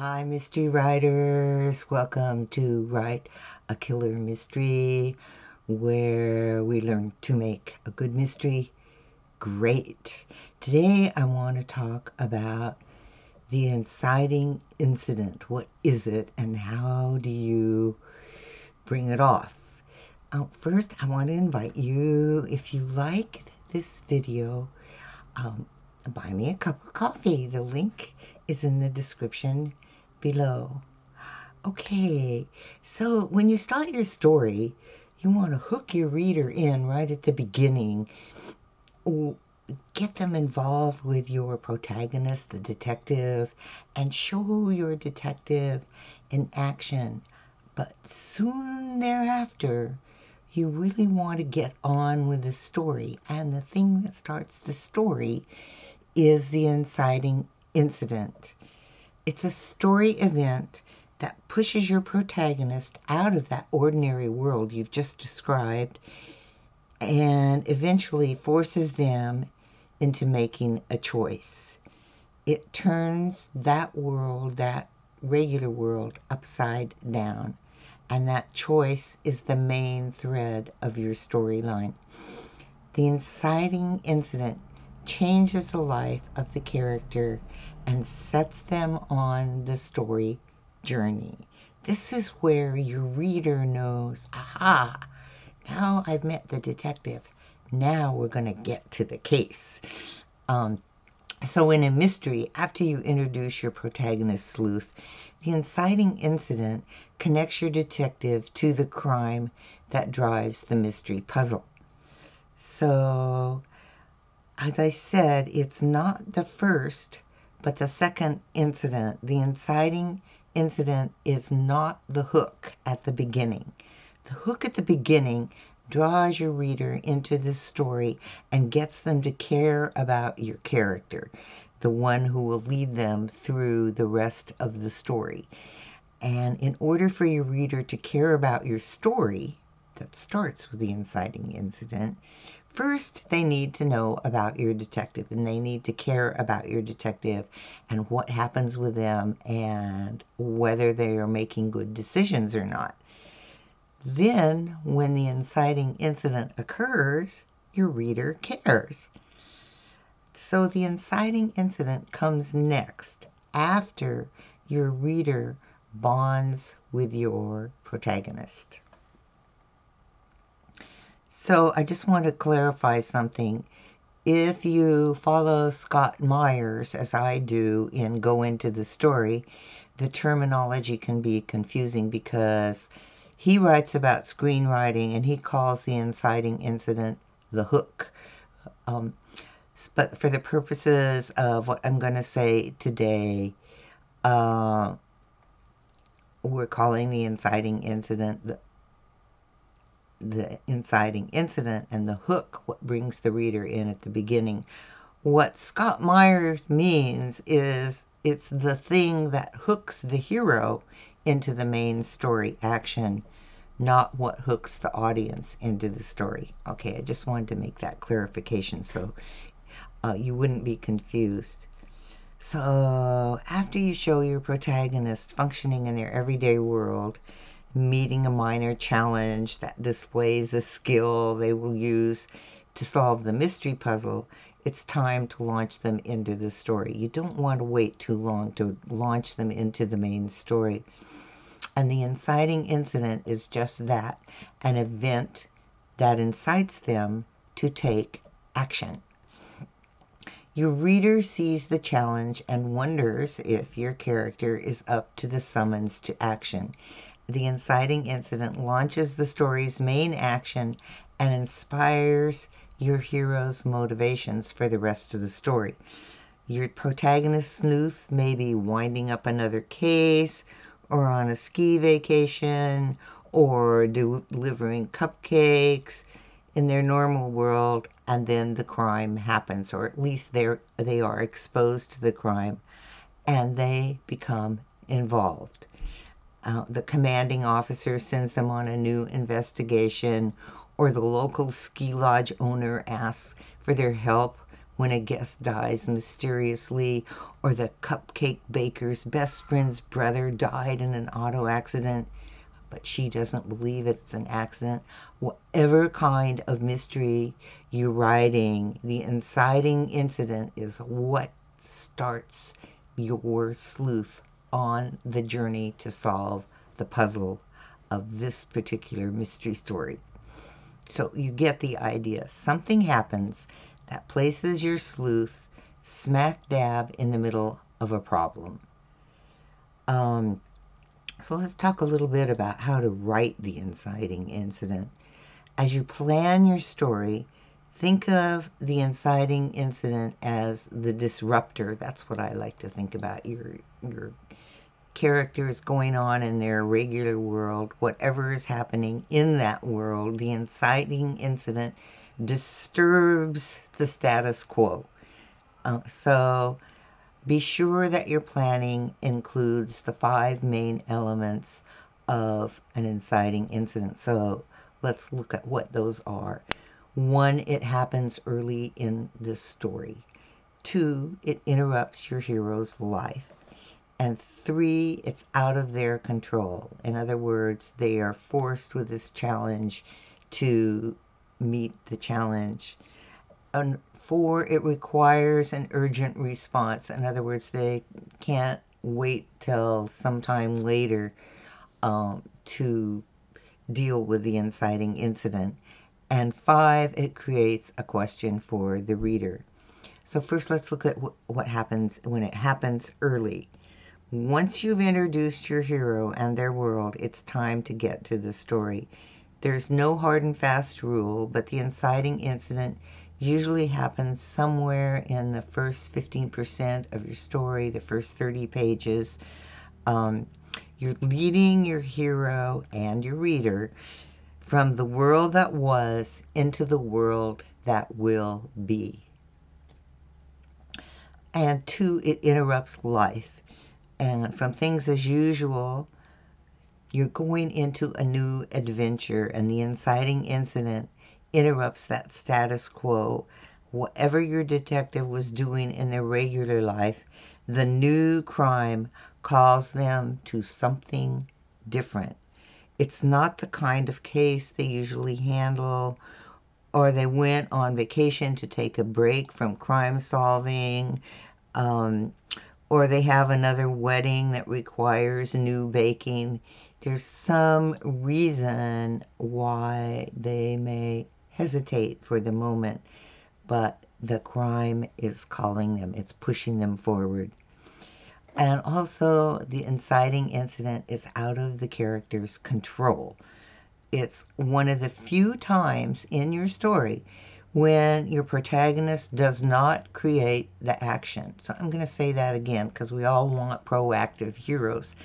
Hi, mystery writers. Welcome to Write a Killer Mystery, where we learn to make a good mystery great. Today, I want to talk about the inciting incident. What is it, and how do you bring it off? First, I want to invite you, if you like this video, buy me a cup of coffee. The link is in the description below. Okay, so when you start your story, you want to hook your reader in right at the beginning. Get them involved with your protagonist, the detective, and show your detective in action. But soon thereafter, you really want to get on with the story. And the thing that starts the story is the inciting incident. It's a story event that pushes your protagonist out of that ordinary world you've just described and eventually forces them into making a choice. It turns that world, that regular world, upside down. And that choice is the main thread of your storyline. The inciting incident changes the life of the character and sets them on the story journey. This is where your reader knows, aha, now I've met the detective. Now we're going to get to the case. So in a mystery, after you introduce your protagonist sleuth, the inciting incident connects your detective to the crime that drives the mystery puzzle. So, as I said, it's not the first, but the second incident. The inciting incident is not the hook at the beginning. The hook at the beginning draws your reader into the story and gets them to care about your character, the one who will lead them through the rest of the story. And in order for your reader to care about your story, that starts with the inciting incident, first they need to know about your detective, and they need to care about your detective and what happens with them and whether they are making good decisions or not. Then, when the inciting incident occurs, your reader cares. So the inciting incident comes next, after your reader bonds with your protagonist. So I just want to clarify something. If you follow Scott Myers, as I do, in Go Into the Story, the terminology can be confusing because he writes about screenwriting and he calls the inciting incident the hook. But for the purposes of what I'm going to say today, we're calling the inciting incident the inciting incident, and the hook what brings the reader in at the beginning. What Scott Myers means is it's the thing that hooks the hero into the main story action, not what hooks the audience into the story. Okay, I just wanted to make that clarification so you wouldn't be confused. So after you show your protagonist functioning in their everyday world, meeting a minor challenge that displays a skill they will use to solve the mystery puzzle, it's time to launch them into the story. You don't want to wait too long to launch them into the main story. And the inciting incident is just that, an event that incites them to take action. Your reader sees the challenge and wonders if your character is up to the summons to action. The inciting incident launches the story's main action and inspires your hero's motivations for the rest of the story. Your protagonist sleuth may be winding up another case, or on a ski vacation, or delivering cupcakes in their normal world, and then the crime happens, or at least they are exposed to the crime, and they become involved. The commanding officer sends them on a new investigation, or the local ski lodge owner asks for their help when a guest dies mysteriously, or the cupcake baker's best friend's brother died in an auto accident, but she doesn't believe it's an accident. Whatever kind of mystery you're writing, the inciting incident is what starts your sleuth on the journey to solve the puzzle of this particular mystery story. So you get the idea. Something happens that places your sleuth smack dab in the middle of a problem. So let's talk a little bit about how to write the inciting incident. As you plan your story, think of the inciting incident as the disruptor. That's what I like to think about. Your characters going on in their regular world, whatever is happening in that world, the inciting incident disturbs the status quo. So be sure that your planning includes the 5 main elements of an inciting incident. So let's look at what those are. 1, it happens early in this story. 2, it interrupts your hero's life. And 3, it's out of their control. In other words, they are forced with this challenge to meet the challenge. And 4, it requires an urgent response. In other words, they can't wait till sometime later to deal with the inciting incident. And 5, it creates a question for the reader. So first, let's look at what happens when it happens early. Once you've introduced your hero and their world, it's time to get to the story. There's no hard and fast rule, but the inciting incident usually happens somewhere in the first 15% of your story, the first 30 pages. You're leading your hero and your reader from the world that was into the world that will be. And 2, it interrupts life. And from things as usual, you're going into a new adventure, and the inciting incident interrupts that status quo. Whatever your detective was doing in their regular life, the new crime calls them to something different. It's not the kind of case they usually handle, or they went on vacation to take a break from crime solving, or they have another wedding that requires new baking. There's some reason why they may hesitate for the moment, but the crime is calling them. It's pushing them forward. And also, the inciting incident is out of the character's control. It's one of the few times in your story when your protagonist does not create the action. So I'm going to say that again because we all want proactive heroes.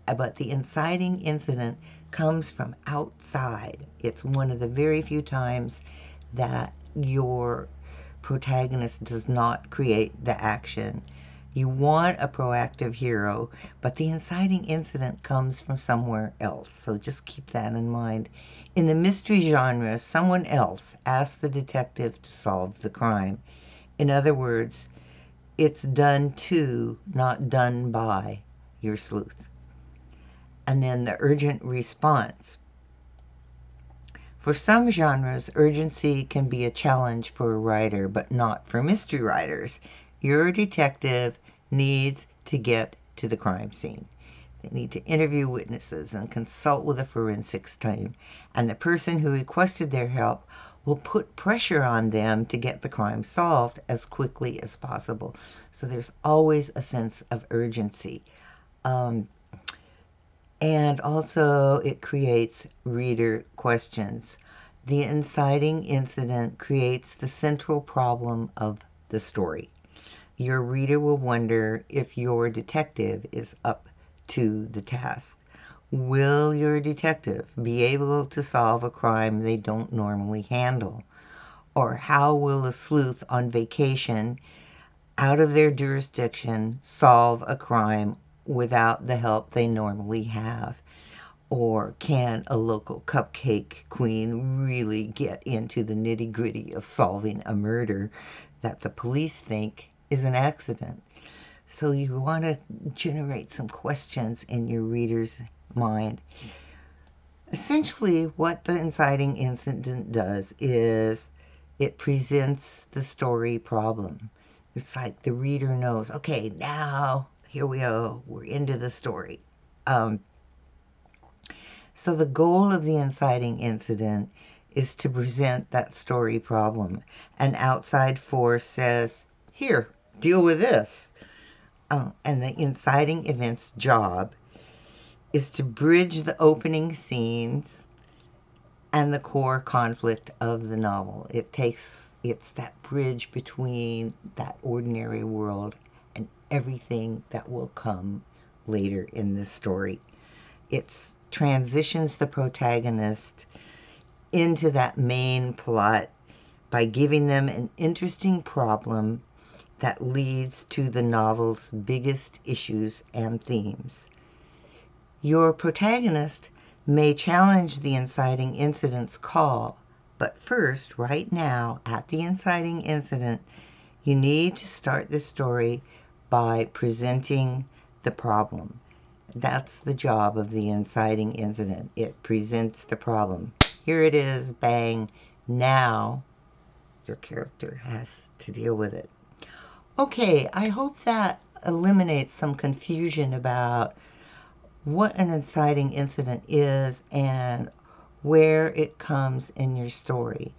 But the inciting incident comes from outside. It's one of the very few times that your protagonist does not create the action. You want a proactive hero, but the inciting incident comes from somewhere else. So just keep that in mind. In the mystery genre, someone else asks the detective to solve the crime. In other words, it's done to, not done by, your sleuth. And then the urgent response. For some genres, urgency can be a challenge for a writer, but not for mystery writers. Your detective needs to get to the crime scene. They need to interview witnesses and consult with a forensics team. And the person who requested their help will put pressure on them to get the crime solved as quickly as possible. So there's always a sense of urgency. And also it creates reader questions. The inciting incident creates the central problem of the story. Your reader will wonder if your detective is up to the task. Will your detective be able to solve a crime they don't normally handle? Or how will a sleuth on vacation out of their jurisdiction solve a crime without the help they normally have? Or can a local cupcake queen really get into the nitty-gritty of solving a murder? that the police think is an accident. So you want to generate some questions in your reader's mind. Essentially, what the inciting incident does is it presents the story problem. It's like the reader knows, okay, now here we go, we're into the story. So the goal of the inciting incident is to present that story problem. An outside force says, here, deal with this. And the inciting event's job is to bridge the opening scenes and the core conflict of the novel. It's that bridge between that ordinary world and everything that will come later in the story. It transitions the protagonist into that main plot by giving them an interesting problem that leads to the novel's biggest issues and themes. Your protagonist may challenge the inciting incident's call, but first, right now, at the inciting incident, you need to start the story by presenting the problem. That's the job of the inciting incident. It presents the problem. Here it is, bang. Now your character has to deal with it. Okay, I hope that eliminates some confusion about what an inciting incident is and where it comes in your story.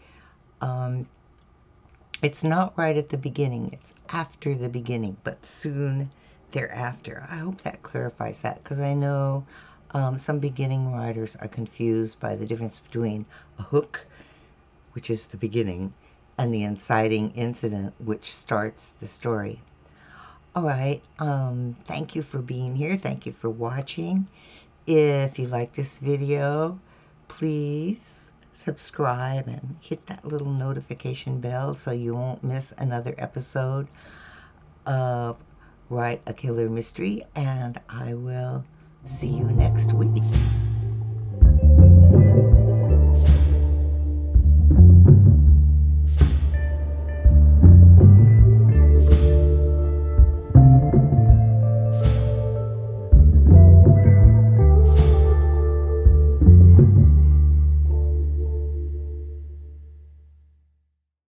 It's not right at the beginning, it's after the beginning, but soon thereafter. I hope that clarifies that, because I know some beginning writers are confused by the difference between a hook, which is the beginning, and the inciting incident, which starts the story. All right, thank you for being here. Thank you for watching. If you like this video, please subscribe and hit that little notification bell so you won't miss another episode of Write a Killer Mystery, and I will see you next week.